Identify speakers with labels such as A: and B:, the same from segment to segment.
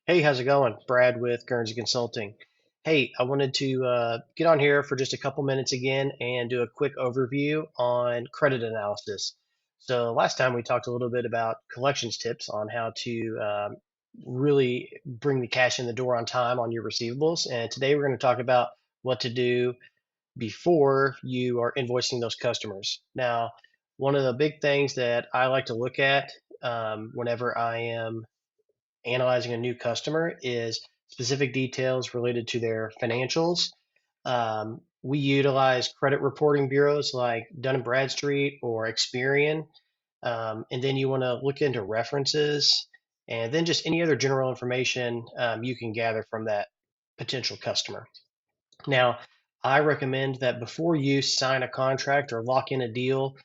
A: Hey, how's it going? Brad with Guernsey Consulting. Hey, I wanted to get on here for just a couple minutes again and do a quick overview on credit analysis. So last time we talked a little bit about collections tips on how to really bring the cash in the door on time on your receivables. And today we're going to talk about what to do before you are invoicing those customers. Now, one of the big things that I like to look at whenever I am analyzing a new customer is specific details related to their financials. We utilize credit reporting bureaus like Dun& and Bradstreet or Experian. And then you want to look into references and then just any other general information you can gather from that potential customer. Now, I recommend that before you sign a contract or lock in a deal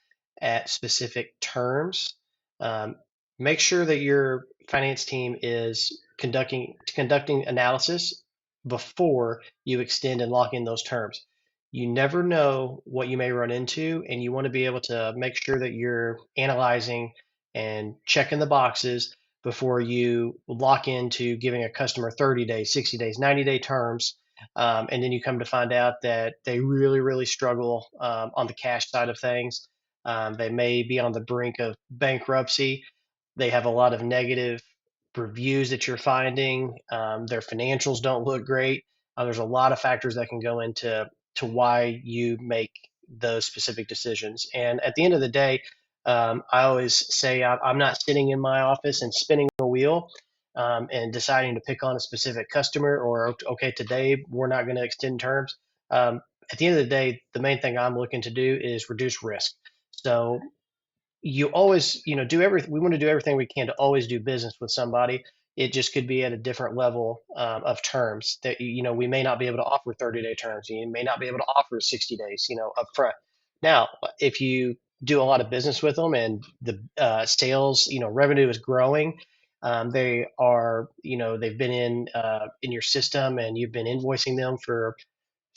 A: at specific terms, um, make sure that your finance team is conducting analysis before you extend and lock in those terms. You never know what you may run into, and you want to be able to make sure that you're analyzing and checking the boxes before you lock into giving a customer 30 days, 60 days, 90-day terms, and then you come to find out that they really, really struggle on the cash side of things. They may be on the brink of bankruptcy. They have a lot of negative reviews that you're finding. Their financials don't look great. There's a lot of factors that can go into why you make those specific decisions. And at the end of the day, I always say I'm not sitting in my office and spinning a wheel and deciding to pick on a specific customer or okay, today we're not going to extend terms. At the end of the day, the main thing I'm looking to do is reduce risk. So you always, do everything. We want to do everything we can to always do business with somebody. It just could be at a different level of terms that we may not be able to offer 30-day terms. You may not be able to offer 60 days, up front. Now, if you do a lot of business with them and the sales, revenue is growing, they are, they've been in your system and you've been invoicing them for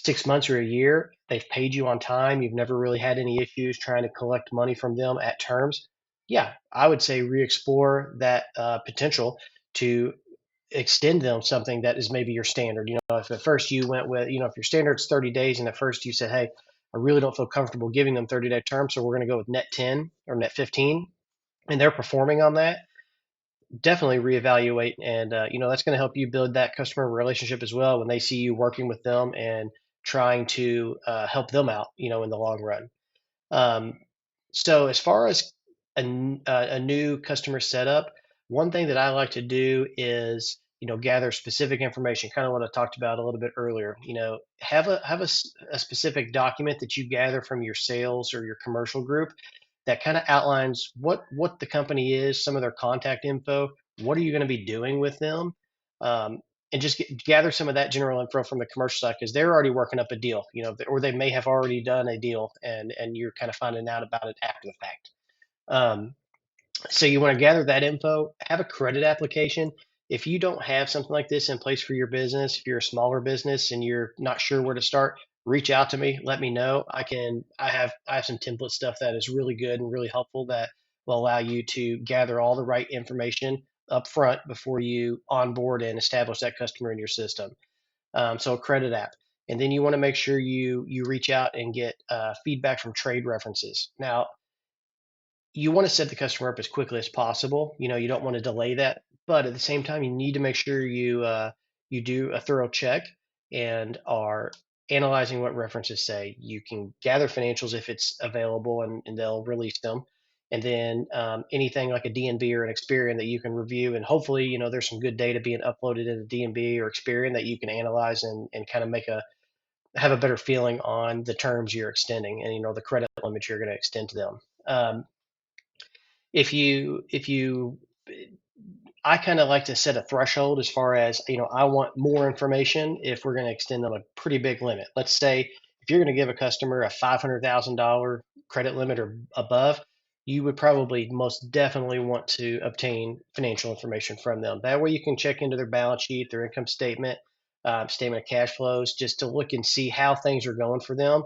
A: 6 months or a year, they've paid you on time, you've never really had any issues trying to collect money from them at terms, yeah, I would say re-explore that potential to extend them something that is maybe your standard. If at first you went with, if your standard's 30 days and at first you said, hey, I really don't feel comfortable giving them 30-day terms, so we're going to go with net 10 or net 15, and they're performing on that, definitely reevaluate. And that's going to help you build that customer relationship as well when they see you working with them and trying to help them out, in the long run. um, so as far as a new customer setup, one thing that I like to do is gather specific information, kind of what I talked about a little bit earlier. Have a specific document that you gather from your sales or your commercial group that kind of outlines what the company is, some of their contact info, what are you going to be doing with them, and just gather some of that general info from the commercial side because they're already working up a deal, or they may have already done a deal and you're kind of finding out about it after the fact. Um, so you want to gather that info, have a credit application. If you don't have something like this in place for your business, if you're a smaller business and you're not sure where to start, reach out to me, let me know. I have some template stuff that is really good and really helpful that will allow you to gather all the right information up front before you onboard and establish that customer in your system. So a credit app. And then you want to make sure you reach out and get feedback from trade references. Now, you want to set the customer up as quickly as possible. You don't want to delay that, but at the same time, you need to make sure you do a thorough check and are analyzing what references say. You can gather financials if it's available, and they'll release them. And then anything like a DNB or an Experian that you can review, and hopefully, there's some good data being uploaded into DNB or Experian that you can analyze and kind of have a better feeling on the terms you're extending and the credit limit you're going to extend to them. If you I kind of like to set a threshold as far as, I want more information if we're going to extend them a pretty big limit. Let's say if you're going to give a customer a $500,000 credit limit or above, you would probably most definitely want to obtain financial information from them. That way you can check into their balance sheet, their income statement, statement of cash flows, just to look and see how things are going for them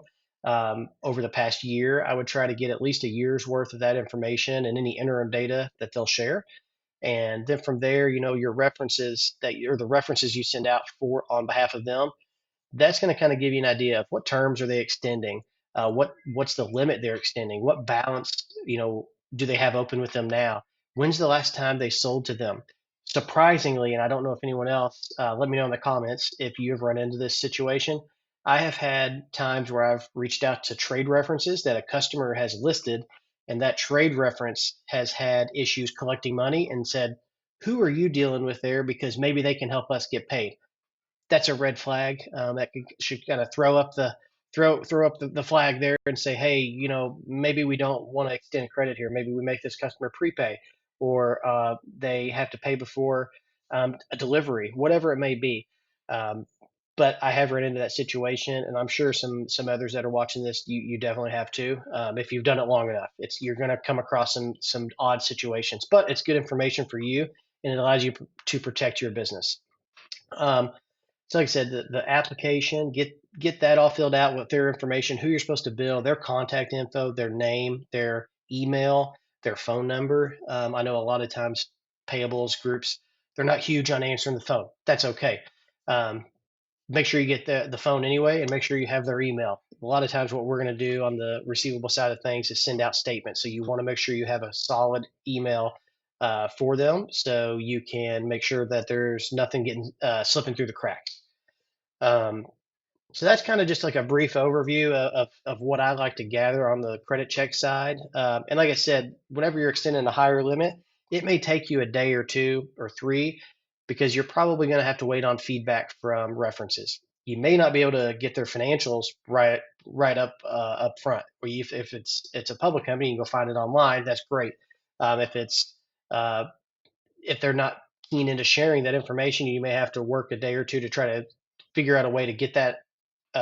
A: over the past year. I would try to get at least a year's worth of that information and any interim data that they'll share. And then from there, your references or the references you send out for on behalf of them, that's going to kind of give you an idea of what terms are they extending, what's the limit they're extending, what balance do they have open with them now, when's the last time they sold to them. Surprisingly, and I don't know if anyone else, let me know in the comments if you ever run into this situation. I have had times where I've reached out to trade references that a customer has listed, and that trade reference has had issues collecting money, and said, who are you dealing with there, because maybe they can help us get paid. That's a red flag. Should kind of throw up the flag there and say, hey, maybe we don't want to extend credit here. Maybe we make this customer prepay, or they have to pay before a delivery, whatever it may be. Um, but I have run into that situation, and I'm sure some others that are watching this, you definitely have too. If you've done it long enough, you're going to come across some odd situations, but it's good information for you, and it allows you to protect your business. Um, so like I said, the application, get that all filled out with their information, who you're supposed to bill, their contact info, their name, their email, their phone number. I know a lot of times payables groups, they're not huge on answering the phone. That's okay. Um, Make sure you get the phone anyway, and make sure you have their email. A lot of times what we're going to do on the receivable side of things is send out statements. So you want to make sure you have a solid email for them, so you can make sure that there's nothing getting slipping through the cracks. Um, so that's kind of just like a brief overview of what I like to gather on the credit check side. And like I said, whenever you're extending a higher limit, it may take you a day or two or three, because you're probably going to have to wait on feedback from references. You may not be able to get their financials right up front. Or if it's a public company, you can go find it online. That's great. If it's if they're not keen into sharing that information, you may have to work a day or two to try to figure out a way to get that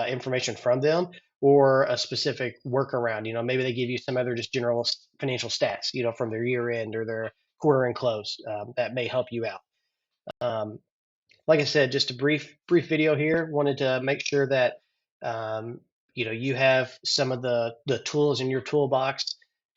A: information from them, or a specific workaround. Maybe they give you some other just general financial stats, from their year end or their quarter end close, that may help you out. Um, like I said, just a brief video here. Wanted to make sure that um, you have some of the tools in your toolbox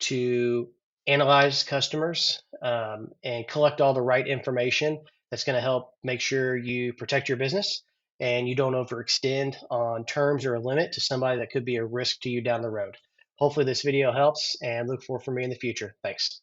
A: to analyze customers, and collect all the right information that's going to help make sure you protect your business, and you don't overextend on terms or a limit to somebody that could be a risk to you down the road. Hopefully this video helps, and look for me in the future. Thanks.